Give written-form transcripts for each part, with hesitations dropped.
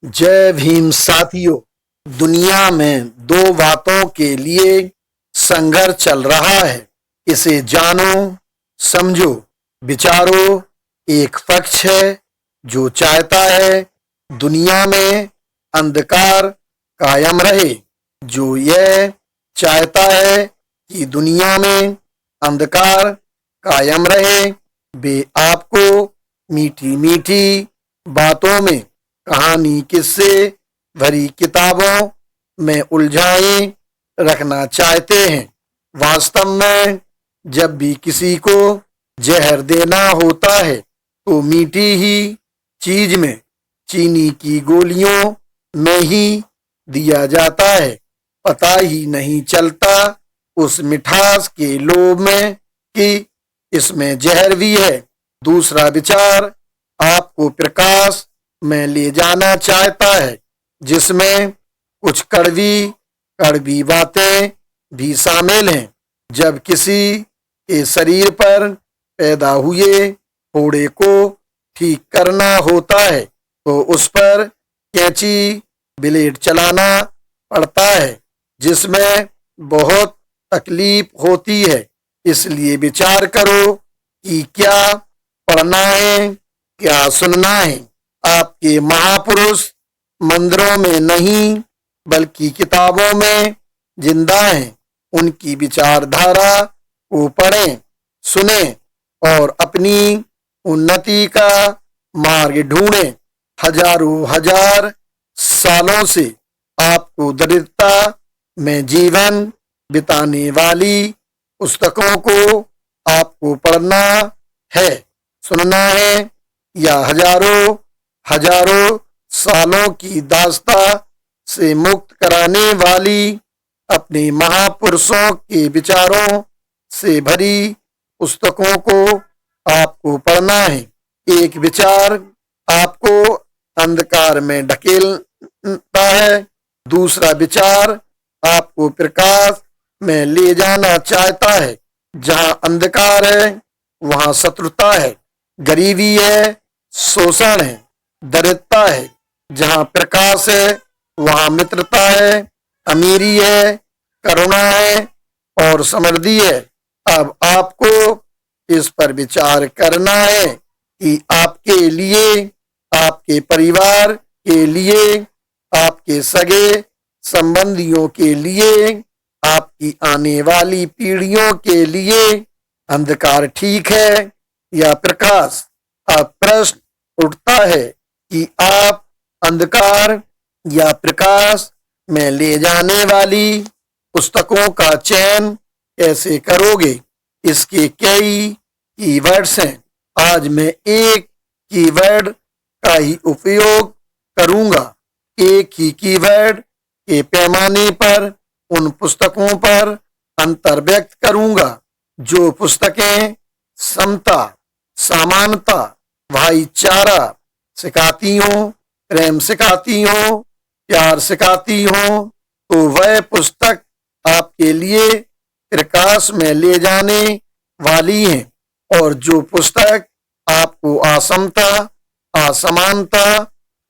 जय भीम साथियों। दुनिया में दो बातों के लिए संघर्ष चल रहा है, इसे जानो, समझो, विचारो। एक पक्ष है जो चाहता है दुनिया में अंधकार कायम रहे, जो यह चाहता है कि दुनिया में अंधकार कायम रहे। वे आपको मीठी मीठी बातों में, कहानी किस्से भरी किताबों में उलझाए रखना चाहते हैं। वास्तव में जब भी किसी को जहर देना होता है तो मीठी ही चीज में, चीनी की गोलियों में ही दिया जाता है। पता ही नहीं चलता उस मिठास के लोभ में कि इसमें जहर भी है। दूसरा विचार आपको प्रकाश में ले जाना चाहता है, जिसमें कुछ कड़वी कड़वी बातें भी शामिल हैं। जब किसी के शरीर पर पैदा हुए फोड़े को ठीक करना होता है तो उस पर कैंची ब्लेड चलाना पड़ता है, जिसमें बहुत तकलीफ होती है। इसलिए विचार करो कि क्या पढ़ना है, क्या सुनना है। आपके महापुरुष मंदिरों में नहीं बल्कि किताबों में जिंदा हैं। उनकी विचारधारा को पढ़ें, सुनें और अपनी उन्नति का मार्ग ढूंढें। हजारों हजार सालों से आपको दरिद्रता में जीवन बिताने वाली पुस्तकों को आपको पढ़ना है, सुनना है, या हजारों हजारों सालों की दास्ता से मुक्त कराने वाली अपने महापुरुषों के विचारों से भरी पुस्तकों को आपको पढ़ना है। एक विचार आपको अंधकार में ढकेलता है, दूसरा विचार आपको प्रकाश में ले जाना चाहता है। जहां अंधकार है वहां शत्रुता है, गरीबी है, शोषण है, दरिद्रता है। जहां प्रकाश है वहां मित्रता है, अमीरी है, करुणा है और समृद्धि है। अब आपको इस पर विचार करना है कि आपके लिए, आपके परिवार के लिए, आपके सगे संबंधियों के लिए, आपकी आने वाली पीढ़ियों के लिए अंधकार ठीक है या प्रकाश। अब प्रश्न उठता है कि आप अंधकार या प्रकाश में ले जाने वाली पुस्तकों का चयन कैसे करोगे। इसके कई कीवर्ड्स हैं। आज मैं एक कीवर्ड का ही उपयोग करूंगा। एक ही कीवर्ड के पैमाने पर उन पुस्तकों पर अंतर व्यक्त करूंगा। जो पुस्तकें समता, समानता, भाईचारा सिखाती हो, प्रेम सिखाती हो, प्यार सिखाती हो, तो वह पुस्तक आपके लिए प्रकाश में ले जाने वाली है। और जो पुस्तक आपको असमता, असमानता,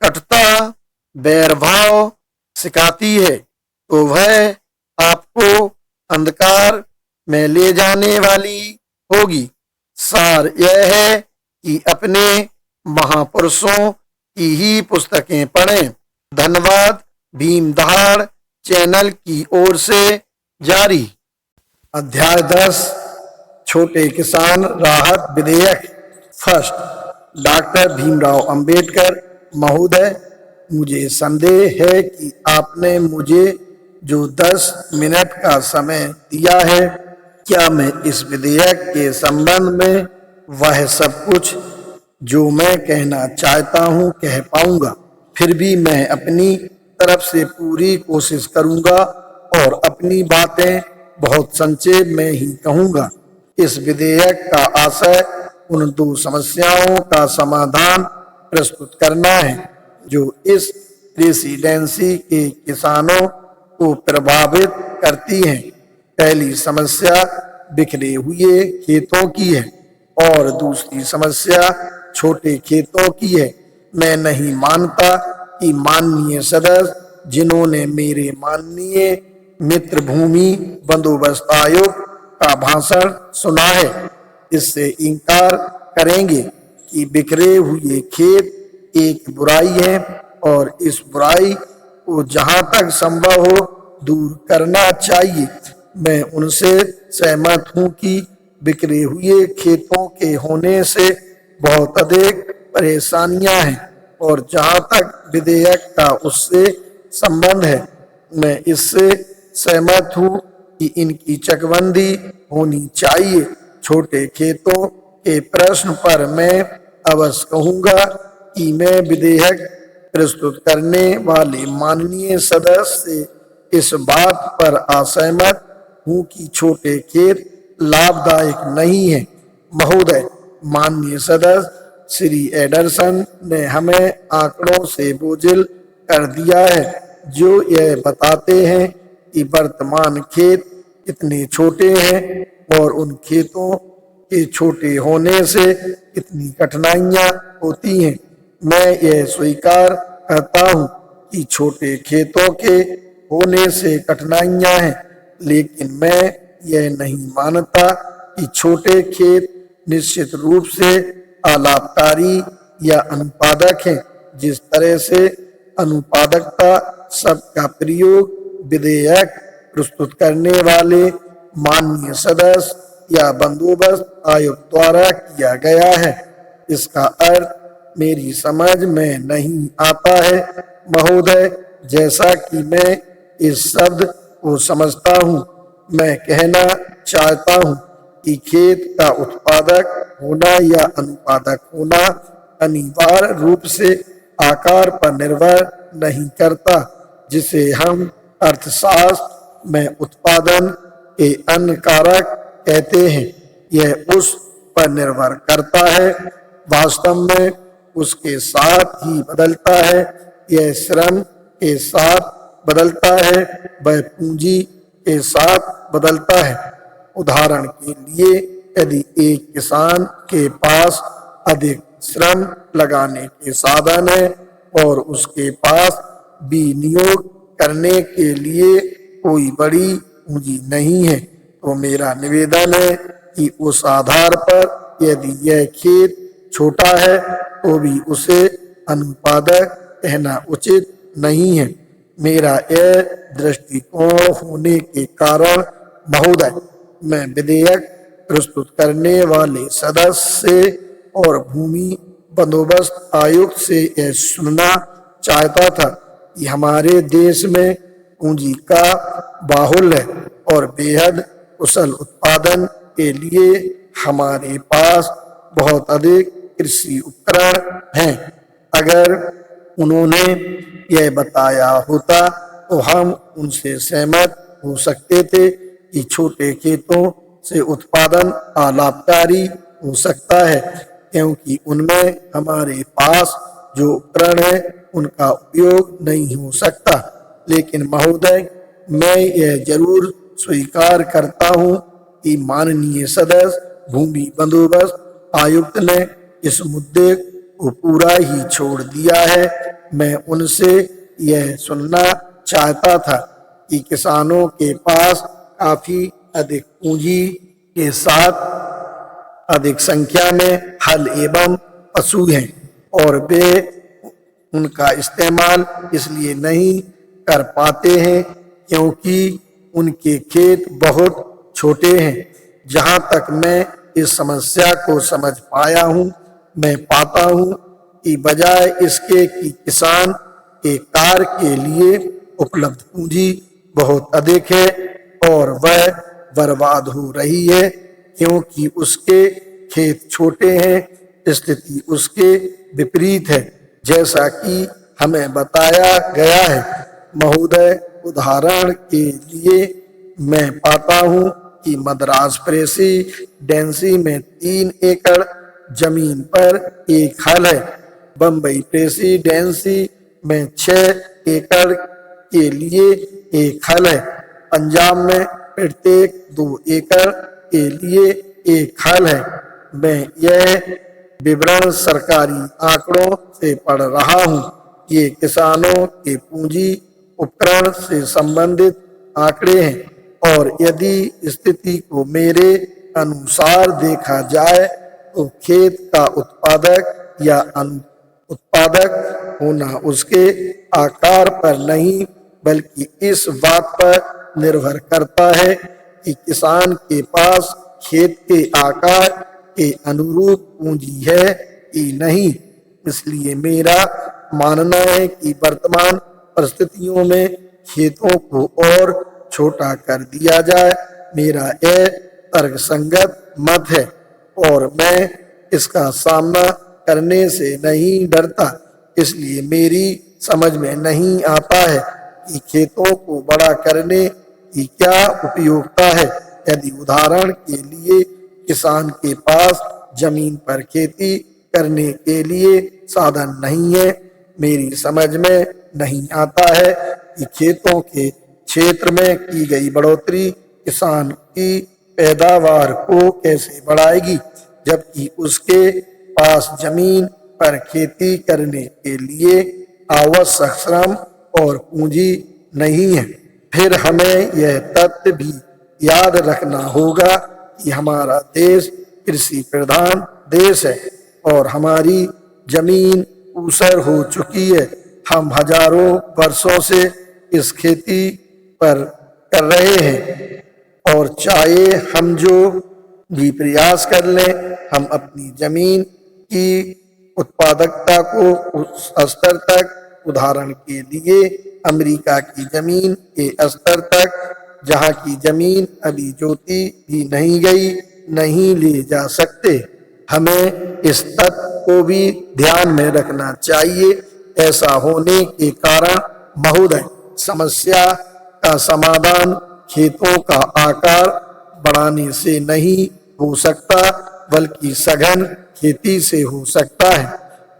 कटुता, बैरभाव सिखाती है तो वह आपको अंधकार में ले जाने वाली होगी। सार यह है कि अपने महापुरुषों की ही पुस्तकें पढ़ें। धन्यवाद। भीम दहाड़ चैनल की ओर से जारी। अध्याय 10, छोटे किसान राहत विधेयक। फर्स्ट, डॉक्टर भीमराव अंबेडकर महोदय, मुझे संदेह है कि आपने मुझे जो 10 मिनट का समय दिया है, क्या मैं इस विधेयक के संबंध में वह सब कुछ जो मैं कहना चाहता हूं कह पाऊंगा। फिर भी मैं अपनी तरफ से पूरी कोशिश करूंगा और अपनी बातें बहुत संक्षेप में ही कहूंगा। इस विधेयक का आशय उन दो समस्याओं का समाधान प्रस्तुत करना है जो इस प्रेसिडेंसी के किसानों को प्रभावित करती हैं। पहली समस्या बिखरे हुए खेतों की है और दूसरी समस्या छोटे खेतों की है। मैं नहीं मानता कि माननीय सदस्य जिन्होंने मेरे माननीय मित्र भूमि बंदोबस्त आयोग का भाषण सुना है, इससे इनकार करेंगे कि बिखरे हुए खेत एक बुराई है और इस बुराई को जहां तक संभव हो दूर करना चाहिए। मैं उनसे सहमत हूं कि बिखरे हुए खेतों के होने से बहुत अधिक परेशानियां हैं और जहां तक विधेयक का उससे संबंध है, मैं इससे सहमत हूं कि इनकी चकबंदी होनी चाहिए। छोटे खेतों के प्रश्न पर मैं अवश्य कहूंगा कि मैं विधेयक प्रस्तुत करने वाले माननीय सदस्य से इस बात पर असहमत हूं कि छोटे खेत लाभदायक नहीं है। महोदय, माननीय सदस्य श्री एंडरसन ने हमें आंकड़ों से बोझिल कर दिया है जो यह बताते हैं कि वर्तमान खेत कितने छोटे हैं और उन खेतों के छोटे होने से कितनी कठिनाइयां होती हैं। मैं यह स्वीकार करता हूं कि छोटे खेतों के होने से कठिनाइयां हैं, लेकिन मैं यह नहीं मानता कि छोटे खेत निश्चित रूप से अलाभकारी या अनुत्पादक हैं। जिस तरह से अनुत्पादकता शब्द का प्रयोग विधेयक प्रस्तुत करने वाले माननीय सदस्य या बंदोबस्त आयोग द्वारा किया गया है, इसका अर्थ मेरी समझ में नहीं आता है। महोदय, जैसा कि मैं इस शब्द को समझता हूँ, मैं कहना चाहता हूँ कि खेत का उत्पादक होना या अनुत्पादक होना अनिवार्य रूप से आकार पर निर्भर नहीं करता, जिसे हम अर्थशास्त्र में उत्पादन के अन्य कारक कहते हैं। यह उस पर निर्भर करता है, वास्तव में उसके साथ ही बदलता है। यह श्रम के साथ बदलता है, वह पूंजी के साथ बदलता है। उदाहरण के लिए, यदि एक किसान के पास अधिक श्रम लगाने के साधन है और उसके पास विनियोग करने के लिए कोई बड़ी पूंजी नहीं है, तो मेरा निवेदन है कि उस आधार पर यदि यह खेत छोटा है तो भी उसे अनुत्पादक कहना उचित नहीं है। मेरा यह दृष्टिकोण होने के कारण महोदय, मैं विधेयक प्रस्तुत करने वाले सदस्य से और भूमि बंदोबस्त आयुक्त से यह सुनना चाहता था कि हमारे देश में पूंजी का बाहुल्य और बेहद कुशल उत्पादन के लिए हमारे पास बहुत अधिक कृषि उपकरण हैं। अगर उन्होंने यह बताया होता तो हम उनसे सहमत हो सकते थे कि छोटे खेतों से उत्पादन अलाभकारी हो सकता है, क्योंकि उनमें हमारे पास जो उपकरण है उनका उपयोग नहीं हो सकता। लेकिन महोदय, मैं यह जरूर स्वीकार करता हूँ कि माननीय सदस्य भूमि बंदोबस्त आयुक्त ने इस मुद्दे को पूरा ही छोड़ दिया है। मैं उनसे यह सुनना चाहता था कि किसानों के पास काफी अधिक पूंजी के साथ अधिक संख्या में हल एवं पशु हैं और वे उनका इस्तेमाल इसलिए नहीं कर पाते हैं क्योंकि उनके खेत बहुत छोटे हैं। जहां तक मैं इस समस्या को समझ पाया हूं, मैं पाता हूं कि बजाय इसके कि किसान के कार्य के लिए उपलब्ध पूंजी बहुत अधिक है और वह बर्बाद हो रही है क्योंकि उसके खेत छोटे हैं। स्थिति उसके विपरीत है, जैसा कि हमें बताया गया है। महोदय, उदाहरण के लिए मैं पाता हूं कि मद्रास प्रेसिडेंसी में 3 एकड़ जमीन पर एक हल है। बम्बई प्रेसिडेंसी में 6 एकड़ के लिए एक हल है। पंजाब में प्रत्येक 2 एकड़ के लिए एक हल है। मैं यह विवरण सरकारी आंकड़ों से पढ़ रहा हूँ। ये किसानों के पूंजी उपकरण से संबंधित आंकड़े हैं और यदि स्थिति को मेरे अनुसार देखा जाए तो खेत का उत्पादक या उत्पादक होना उसके आकार पर नहीं बल्कि इस बात पर निर्भर करता है कि किसान के पास खेत के आकार के अनुरूप पूंजी है कि नहीं। इसलिए मेरा मानना है कि वर्तमान परिस्थितियों में खेतों को और छोटा कर दिया जाए। मेरा यह तर्कसंगत मत है और मैं इसका सामना करने से नहीं डरता। इसलिए मेरी समझ में नहीं आता है कि खेतों को बड़ा करने की क्या उपयोगिता है यदि उदाहरण के लिए किसान के पास जमीन पर खेती करने के लिए साधन नहीं है। मेरी समझ में नहीं आता है कि खेतों के क्षेत्र में की गई बढ़ोतरी किसान की पैदावार को कैसे बढ़ाएगी जबकि उसके पास जमीन पर खेती करने के लिए आवश्यक श्रम और पूंजी नहीं है। फिर हमें यह तथ्य भी याद रखना होगा कि हमारा देश कृषि प्रधान देश है और हमारी जमीन ऊसर हो चुकी है। हम हजारों वर्षों से इस खेती पर कर रहे हैं और चाहे हम जो भी प्रयास कर लें, हम अपनी जमीन की उत्पादकता को उस स्तर तक, उदाहरण के लिए अमेरिका की जमीन के स्तर तक जहां की जमीन अभी जोती भी नहीं गई, नहीं ले जा सकते। हमें इस तथ्य को भी ध्यान में रखना चाहिए। ऐसा होने के कारण महोदय, समस्या का समाधान खेतों का आकार बढ़ाने से नहीं हो सकता बल्कि सघन खेती से हो सकता है।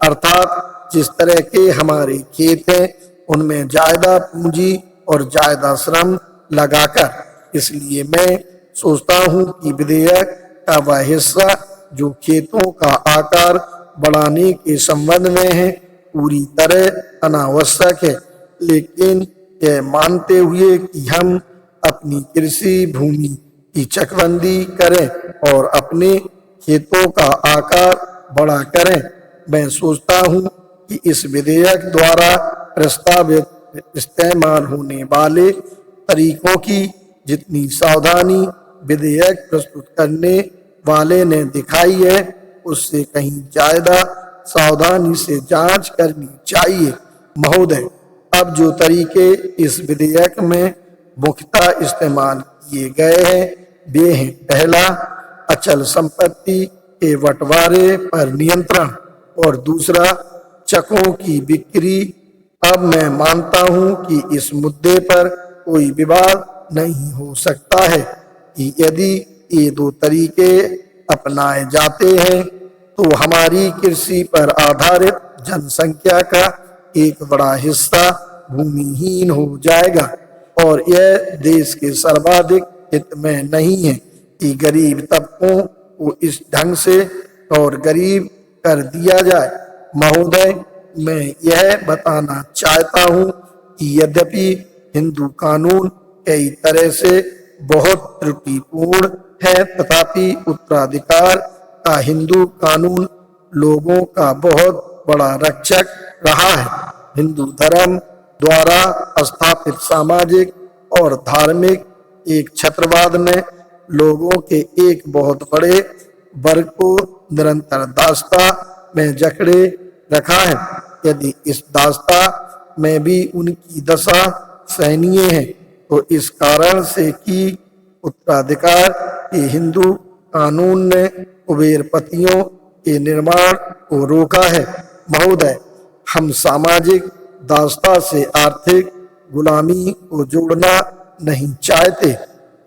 अर्थात जिस तरह के हमारे खेत हैं उनमें ज्यादा पूंजी और ज्यादा श्रम लगाकर। इसलिए मैं सोचता हूं कि विधेयक का वह हिस्सा जो खेतों का आकार बढ़ाने के संबंध में है पूरी तरह अनावश्यक है, लेकिन यह मानते हुए कि हम अपनी कृषि भूमि की चकबंदी करें और अपने खेतों का आकार बड़ा करें। मैं सोचता हूं कि इस विधेयक द्वारा प्रस्तावित इस्तेमाल होने वाले तरीकों की जितनी सावधानी विधेयक प्रस्तुत करने वाले ने दिखाई है उससे कहीं ज्यादा सावधानी से जांच करनी चाहिए। महोदय, अब जो तरीके इस विधेयक में मुख्यतः इस्तेमाल किए गए हैं वे हैं: पहला, अचल संपत्ति के बंटवारे पर नियंत्रण और दूसरा, चकों की बिक्री। अब मैं मानता हूं कि इस मुद्दे पर कोई विवाद नहीं हो सकता है कि यदि ये दो तरीके अपनाए जाते हैं तो हमारी कृषि पर आधारित जनसंख्या का एक बड़ा हिस्सा भूमिहीन हो जाएगा और यह देश के सर्वाधिक हित में नहीं है कि गरीब तबकों को इस ढंग से और गरीब कर दिया जाए। महोदय, मैं यह बताना चाहता हूं कि यद्यपि हिंदू कानून कई तरह से बहुत त्रुटिपूर्ण है तथापि उत्तराधिकार का हिंदू कानून लोगों का बहुत बड़ा रक्षक रहा है। हिंदू धर्म द्वारा स्थापित सामाजिक और धार्मिक एक छत्रवाद ने लोगों के एक बहुत बड़े वर्ग को निरंतर दास्ता में जकड़े रखा है। यदि इस दास्ता में भी उनकी दशा सहनीय है तो इस कारण से कि उत्तराधिकार के हिंदू कानून ने कुबेरपतियों के निर्माण को रोका है। महोदय, हम सामाजिक दास्ता से आर्थिक गुलामी को जोड़ना नहीं चाहते।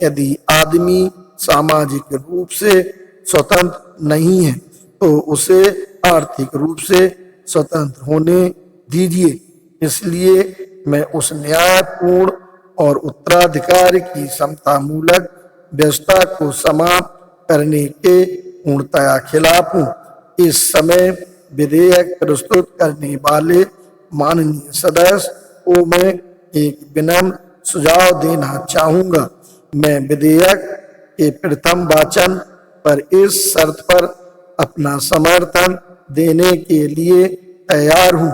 यदि आदमी सामाजिक रूप से स्वतंत्र नहीं है तो उसे आर्थिक रूप से स्वतंत्र होने दीजिए। इसलिए मैं उस न्यायपूर्ण और उत्तराधिकार की समतामूलक व्यवस्था को समाप्त करने के पूर्णतया खिलाफ हूँ। इस समय विधेयक प्रस्तुत करने वाले माननीय सदस्य को मैं एक विनम्र सुझाव देना चाहूंगा। मैं विधेयक के प्रथम वाचन पर इस शर्त पर अपना समर्थन देने के लिए तैयार हूं,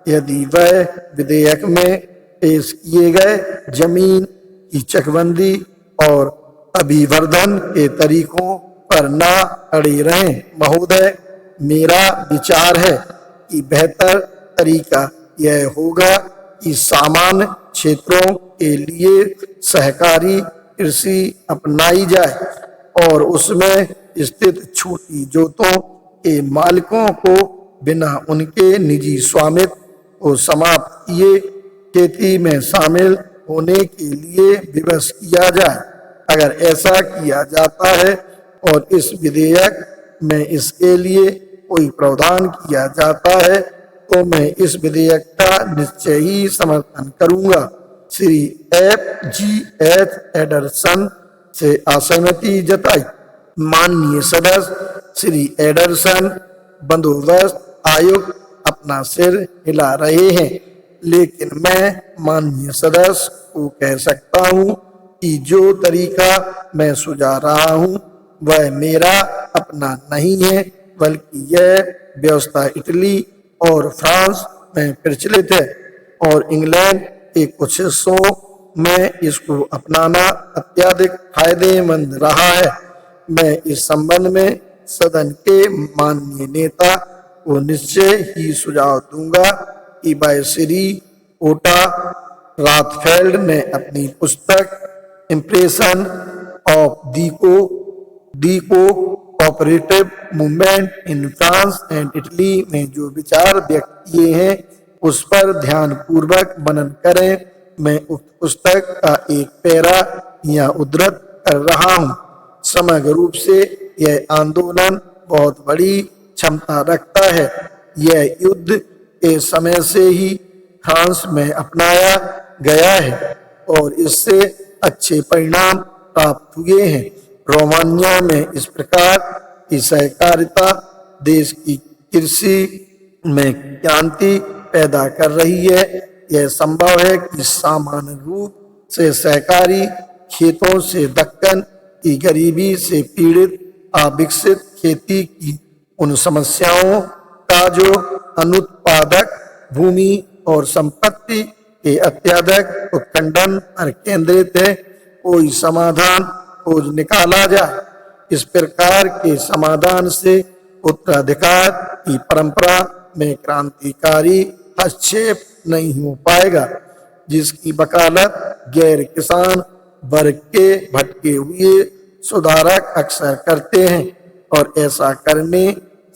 यदि वह विधेयक में पेश किए गए जमीन की चकबंदी और अभिवर्धन के तरीकों पर न अड़े रहें। महोदय, मेरा विचार है कि बेहतर तरीका यह होगा कि सामान्य क्षेत्रों के लिए सहकारी कृषि अपनाई जाए और उसमें स्थित छोटी जोतों के मालिकों को बिना उनके निजी स्वामित्व को समाप्त किए खेती में शामिल होने के लिए विवश किया जाए। अगर ऐसा किया जाता है और इस विधेयक में इसके लिए कोई प्रावधान किया जाता है तो मैं इस विधेयक का निश्चय ही समर्थन करूंगा। श्री F.G.H. एडरसन से असहमति जताई। माननीय सदस्य श्री एडरसन बंदोबस्त आयुक्त अपना सिर हिला रहे हैं, लेकिन मैं माननीय सदस्य को कह सकता हूं कि जो तरीका मैं सुझा रहा हूं वह मेरा अपना नहीं है, बल्कि यह व्यवस्था इटली और फ्रांस में प्रचलित है और इंग्लैंड के कुछ हिस्सों में इसको अपनाना अत्यधिक फायदेमंद रहा है। मैं इस संबंध में सदन के माननीय नेता को निश्चय ही सुझाव दूंगा कि वह श्री ओटा राथफेल्ड ने अपनी पुस्तक impression of the cooperative movement in France and Italy में जो विचार व्यक्त किए हैं उस पर ध्यान पूर्वक मनन करें। मैं उक्त पुस्तक का एक पैरा यहाँ उद्धृत कर रहा हूँ। समग्र रूप से यह आंदोलन बहुत बड़ी क्षमता रखता है। यह युद्ध के समय से ही फ्रांस में अपनाया गया है और इससे अच्छे परिणाम प्राप्त हुए हैं। रोमानिया में इस प्रकार की सहकारिता देश की कृषि में क्रांति पैदा कर रही है। यह संभव है कि सामान्य रूप से सहकारी खेतों से दक्कन की गरीबी से पीड़ित अविकसित खेती की उन समस्याओं का जो अनुत्पादक भूमि और संपत्ति के अत्यधिक उत्खनन पर केंद्रित है, कोई समाधान खोज निकाला जाए। इस प्रकार के समाधान से उत्तराधिकार की परंपरा में क्रांतिकारी हस्तक्षेप नहीं हो पाएगा, जिसकी वकालत गैर किसान वर्ग के भटके हुए सुधारक अक्सर करते हैं और ऐसा करने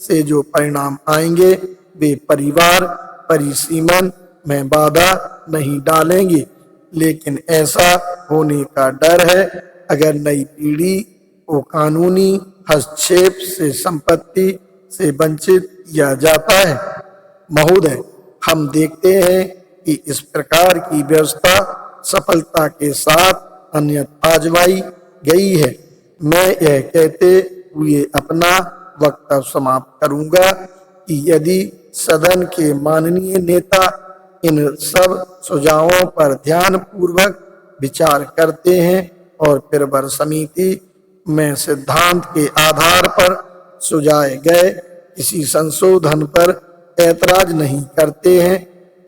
से जो परिणाम आएंगे वे परिवार परिसीमन में बाधा नहीं डालेंगे, लेकिन ऐसा होने का डर है अगर नई पीढ़ी को कानूनी हस्तक्षेप से संपत्ति से वंचित किया जाता है। महोदय, हम देखते हैं कि इस प्रकार की व्यवस्था सफलता के साथ अन्यथा आजमाई गई है। मैं यह कहते हुए अपना वक्तव्य समाप्त करूंगा कि यदि सदन के माननीय नेता इन सब सुझावों पर ध्यान पूर्वक विचार करते हैं और फिर वर समिति में सिद्धांत के आधार पर सुझाए गए किसी संशोधन पर ऐतराज नहीं करते हैं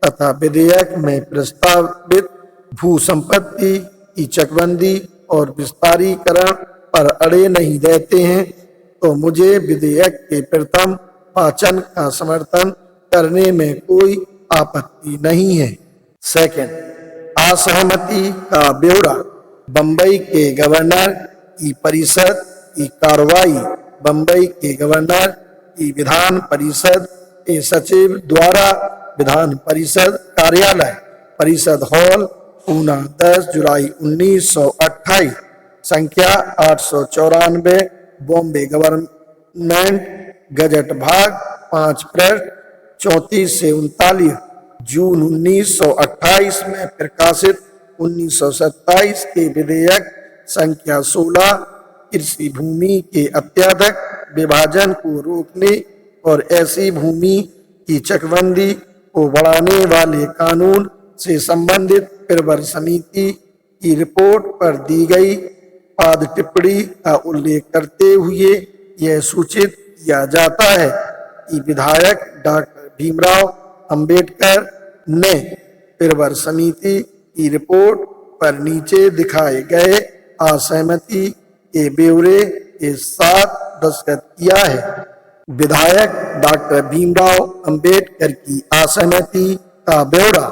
तथा विधेयक में प्रस्तावित भू संपत्ति की चकबंदी और विस्तारीकरण पर अड़े नहीं रहते हैं, तो मुझे विधेयक के प्रथम वाचन का समर्थन करने में कोई आपत्ति नहीं है। सेकंड, असहमति का ब्यौरा। बंबई के गवर्नर की परिषद की कार्रवाई। बंबई के गवर्नर की विधान परिषद के सचिव द्वारा विधान परिषद कार्यालय, परिषद हॉल, पूना, 10 जुलाई 1928, संख्या 894, बॉम्बे गवर्नमेंट गजट भाग 5 पृष्ठ 34 से 39, जून 1928 में प्रकाशित 1927 के विधेयक संख्या 16 कृषि भूमि के अत्यधिक विभाजन को रोकने और ऐसी भूमि की चकबंदी को बढ़ाने वाले कानून से संबंधित प्रवर समिति की रिपोर्ट पर दी गई पाद टिप्पणी का उल्लेख करते हुए यह सूचित किया जाता है कि विधायक डॉक्टर भीमराव अंबेडकर ने प्रवर समिति की रिपोर्ट पर नीचे दिखाए गए असहमति के ब्यौरे के साथ दस्तखत किया है। विधायक डॉक्टर भीमराव अंबेडकर की असहमति का ब्यौरा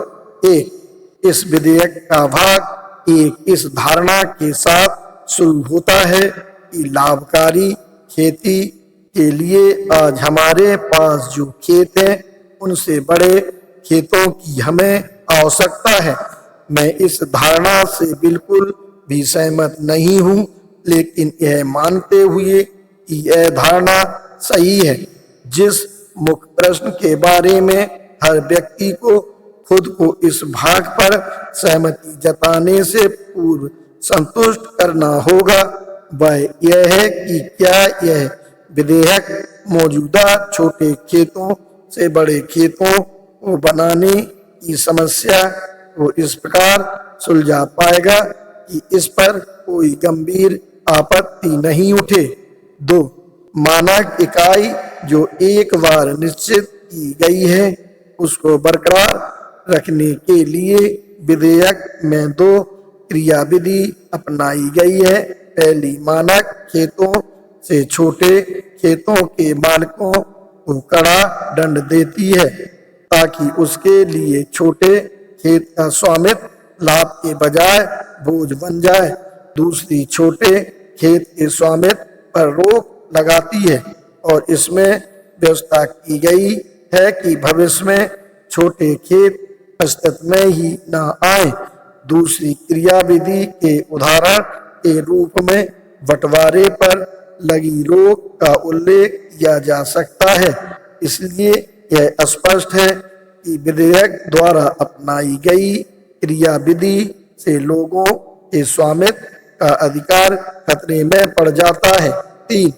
एक इस विधेयक का भाग एक इस धारणा के साथ शुरू होता है कि लाभकारी खेती के लिए आज हमारे पास जो खेत हैं उनसे बड़े खेतों की हमें आवश्यकता है। मैं इस धारणा से बिल्कुल भी सहमत नहीं हूं, लेकिन यह मानते हुए कि यह धारणा सही है, जिस मुख्य प्रश्न के बारे में हर व्यक्ति को खुद को इस भाग पर सहमति जताने से पूर्व संतुष्ट करना होगा, वह यह है कि क्या यह विधेयक मौजूदा छोटे खेतों से बड़े खेतों को बनाने की समस्या को इस प्रकार सुलझा पाएगा कि इस पर कोई गंभीर आपत्ति नहीं उठे। 2. मानक इकाई जो एक बार निश्चित की गई है उसको बरकरार रखने के लिए विधेयक में 2 क्रियाविधि अपनाई गई है। पहली, मानक खेतों से छोटे खेतों के मालिकों को कड़ा दंड देती है ताकि उसके लिए छोटे खेत का स्वामित्व लाभ के बजाय बोझ बन जाए। दूसरी, छोटे खेत के स्वामित्व पर रोक लगाती है और इसमें व्यवस्था की गई है कि भविष्य में छोटे खेत अस्तित्व में ही न आए। दूसरी क्रियाविधि के उदाहरण के रूप में बंटवारे पर लगी रोक का उल्लेख किया जा सकता है। इसलिए यह स्पष्ट है कि विधेयक द्वारा अपनाई गई क्रियाविधि से लोगों के स्वामित्व का अधिकार खतरे में पड़ जाता है। 3.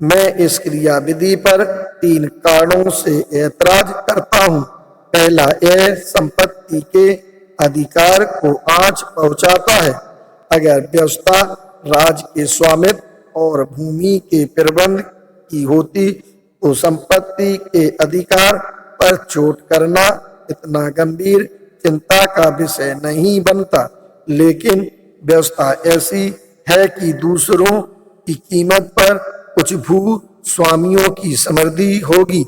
मैं इस क्रियाविधि पर 3 कारणों से ऐतराज करता हूँ। पहला, यह संपत्ति के अधिकार को आंच पहुंचाता है। अगर व्यवस्था राज्य के स्वामित्व और भूमि के प्रबंध की होती तो संपत्ति के अधिकार पर चोट करना इतना गंभीर चिंता का विषय नहीं बनता, लेकिन व्यवस्था ऐसी है कि दूसरों की कीमत पर कुछ भू स्वामियों की समृद्धि होगी।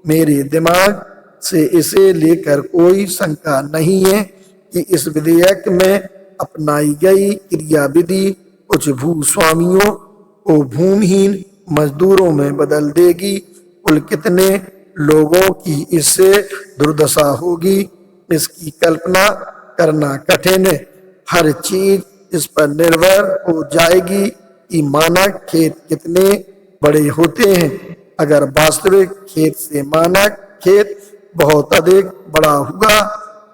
मेरे दिमाग से इसे लेकर कोई शंका नहीं है कि इस विधेयक में अपनाई गई क्रियाविधि कुछ भूस्वामियों को भूमिहीन मजदूरों में बदल देगी। कुल कितने लोगों की इससे दुर्दशा होगी, इसकी कल्पना करना कठिन है। हर चीज इस पर निर्भर हो जाएगी कि मानक खेत कितने बड़े होते हैं। अगर वास्तविक खेत से मानक खेत बहुत अधिक बड़ा हुआ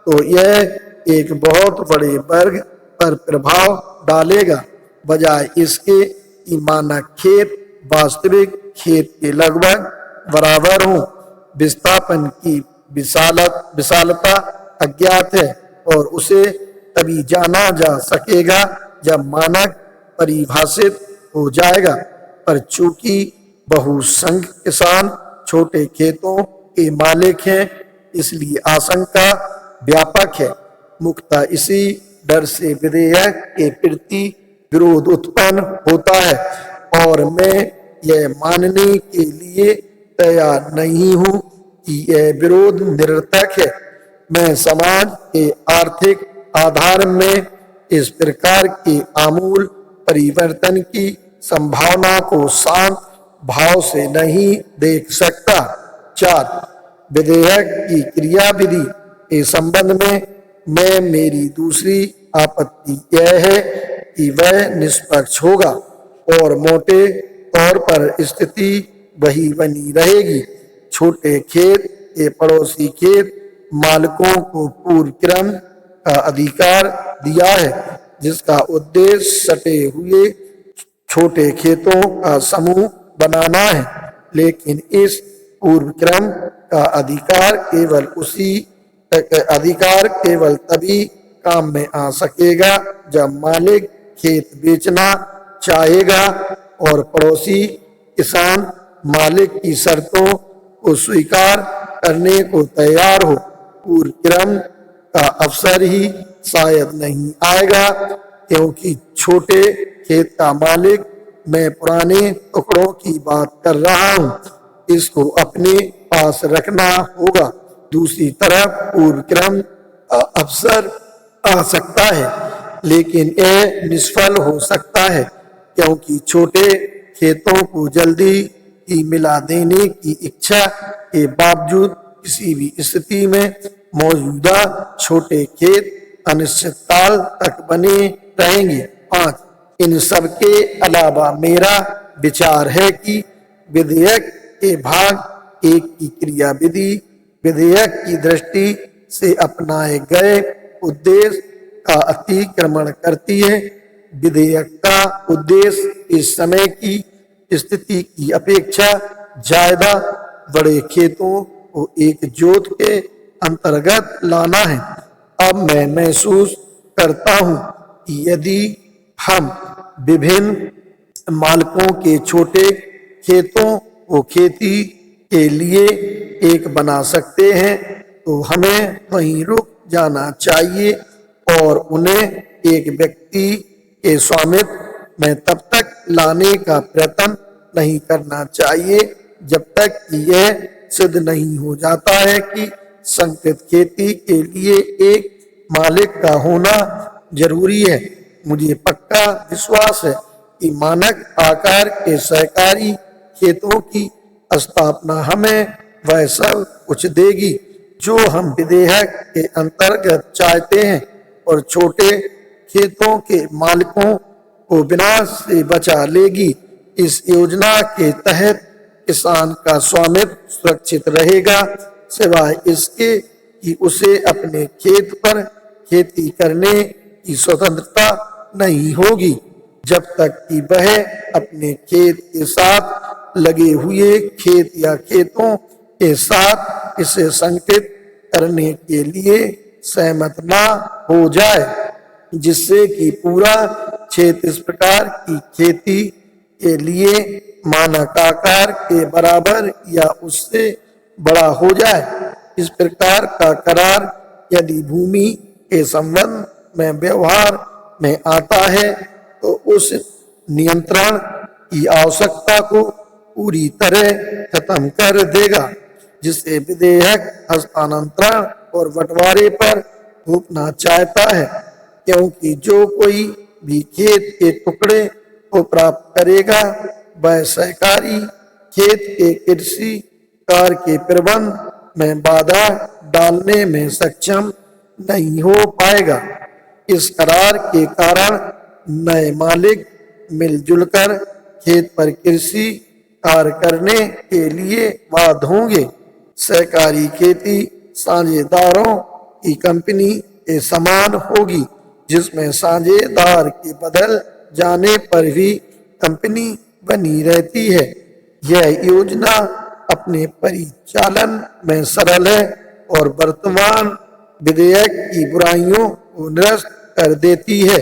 तो यह एक बहुत बड़े वर्ग पर प्रभाव डालेगा, बजाय इसके कि मानक खेत वास्तविक खेत के लगभग बराबर हो। विस्थापन की विशालता अज्ञात है और उसे तभी जाना जा सकेगा जब मानक परिभाषित हो जाएगा। पर चूंकि बहुसंख्यक किसान छोटे खेतों के मालिक हैं, इसलिए आशंका व्यापक है। मुख्यतः इसी डर से विधेयक के प्रति विरोध उत्पन्न होता है और मैं यह मानने के लिए तैयार नहीं हूं कि यह विरोध निरर्थक है। मैं समाज के आर्थिक आधार में इस प्रकार के आमूल परिवर्तन की संभावना को शांत भाव से नहीं देख सकता। 4. विधेयक की क्रियाविधि के संबंध में मेरी दूसरी आपत्ति यह है कि वह निष्पक्ष होगा और मोटे तौर पर स्थिति वही बनी रहेगी। छोटे खेत के पड़ोसी खेत मालिकों को पूर्व क्रम का अधिकार दिया है, जिसका उद्देश्य सटे हुए छोटे खेतों का समूह बनाना है। लेकिन इस पूर्व क्रम का अधिकार केवल उसी अधिकार केवल तभी काम में आ सकेगा जब मालिक खेत बेचना चाहेगा और पड़ोसी किसान मालिक की शर्तों को स्वीकार करने को तैयार हो। पूर्ण क्रम का अवसर ही शायद नहीं आएगा, क्योंकि छोटे खेत का मालिक, मैं पुराने टुकड़ों की बात कर रहा हूँ, इसको अपने पास रखना होगा। दूसरी तरफ पूर्ण क्रम का अवसर आ सकता है, लेकिन यह निष्फल हो सकता है, क्योंकि छोटे खेतों को जल्दी ही मिला देने की इच्छा के बावजूद किसी भी स्थिति में मौजूदा छोटे खेत अनिश्चित काल तक बने रहेंगे। 5. इन सब के अलावा मेरा विचार है कि विधेयक के भाग 1 की क्रिया विधि विधेयक की दृष्टि से अपनाए गए उद्देश्य का अतिक्रमण करती है। विधेयक का उद्देश्य इस समय की स्थिति की अपेक्षा ज्यादा बड़े खेतों को एकजुट के अंतर्गत लाना है। अब मैं महसूस करता हूँ कि यदि हम विभिन्न मालिकों के छोटे खेतों को खेती के लिए एक बना सकते हैं, तो हमें वहीं रुक जाना चाहिए और उन्हें एक व्यक्ति के स्वामित्व में तब तक लाने का प्रयत्न नहीं करना चाहिए जब तक कि यह सिद्ध नहीं हो जाता है कि संकृत खेती के लिए एक मालिक का होना जरूरी है। मुझे पक्का विश्वास है कि मानक आकार के सहकारी खेतों की स्थापना हमें वह सब कुछ देगी जो हम विधेयक के अंतर्गत चाहते हैं और छोटे खेतों के मालिकों को विनाश से बचा लेगी। इस योजना के तहत किसान का स्वामित्व सुरक्षित रहेगा, सिवाय इसके कि उसे अपने खेत पर खेती करने की स्वतंत्रता नहीं होगी, जब तक कि वह अपने खेत के साथ लगे हुए खेत या खेतों के साथ इसे संकृत करने के लिए सहमत ना हो जाए, जिससे कि पूरा क्षेत्र इस प्रकार की खेती के लिए मानक आकार के बराबर या उससे बड़ा हो जाए। इस प्रकार का करार यदि भूमि के संबंध में व्यवहार में आता है, तो उस नियंत्रण की आवश्यकता को पूरी तरह खत्म कर देगा जिसे विधेयक हस्तांतरण और बंटवारे पर थोपना चाहता है, क्योंकि जो कोई भी खेत के टुकड़े को प्राप्त करेगा वह सहकारी खेत के कृषि कार्य के प्रबंध में बाधा डालने में सक्षम नहीं हो पाएगा। इस करार के कारण नए मालिक मिलजुल कर खेत पर कृषि कार्य करने के लिए बाध्य होंगे। सहकारी खेती साझेदारों की कंपनी के समान होगी, जिसमें साझेदार के बदल जाने पर भी कंपनी बनी रहती है। यह योजना अपने परिचालन में सरल है और वर्तमान विधेयक की बुराइयों को निरस्त कर देती है।